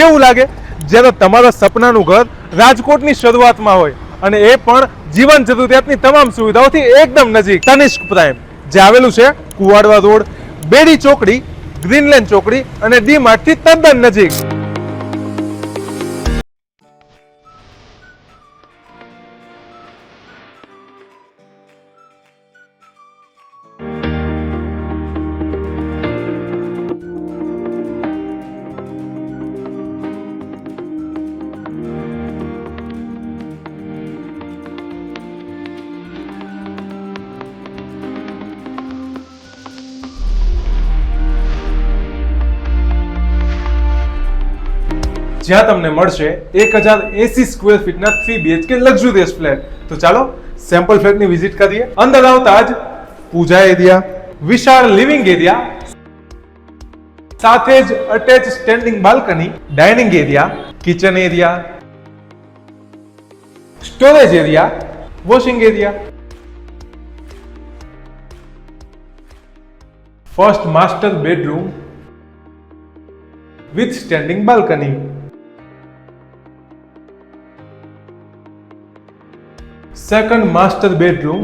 કેવું લાગે જ્યારે તમારા સપનાનું ઘર રાજકોટની શરૂઆતમાં હોય અને એ પણ જીવન જરૂરિયાતની તમામ સુવિધાઓથી એકદમ નજીક. તનિષ્ક પ્રાઇમ જે આવેલું છે કુવાડવા રોડ, બેડી ચોકડી, ગ્રીનલેન્ડ ચોકડી અને ડી માર્ટથી તદ્દન નજીક. જ્યાં તમને મળશે 1080 સ્ક્વેર ફીટના 3 BHK લક્ઝુરિયસ ફ્લેટ. તો ચાલો સેમ્પલ ફ્લેટની વિઝિટ કરીએ. અંદર આવતા જ પૂજા એરિયા, વિશાળ લિવિંગ એરિયા, સાથે જ attach standing balcony, dining area, kitchen area, storage area, washing area, first master bedroom with standing balcony, second master bedroom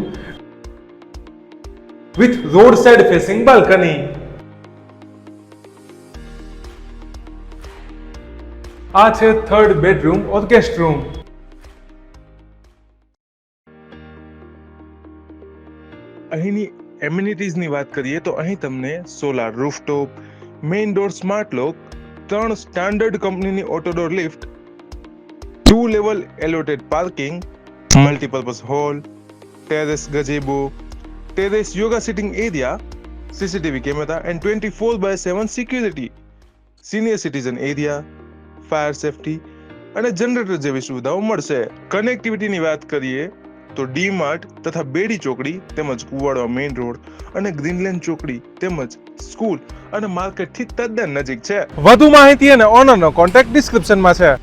with roadside facing balcony. આ છે third bedroom or guest room. અહીંની એમિનિટીઝની વાત કરીએ તો અહીં તમને solar rooftop, main door smart લોક, 3 standard કંપનીની auto door lift, 2 level allotted parking, multipurpose hall, terrace gazebo, terrace yoga sitting area, CCTV camera and 24/7 security, senior citizen area, fire safety અને generator જેવી સુવિધાઓ મળશે. કનેક્ટિવિટીની વાત કરીએ તો ડી માર્ટ તથા બેડી ચોકડી તેમજ કુવાડવા મેઇન રોડ અને ગ્રીનલેન્ડ ચોકડી તેમજ સ્કૂલ અને માર્કેટથી તદ્દન નજીક છે. વધુ માહિતી અને ઓનરનો કોન્ટેક્ટ ડિસ્ક્રિપ્શનમાં છે.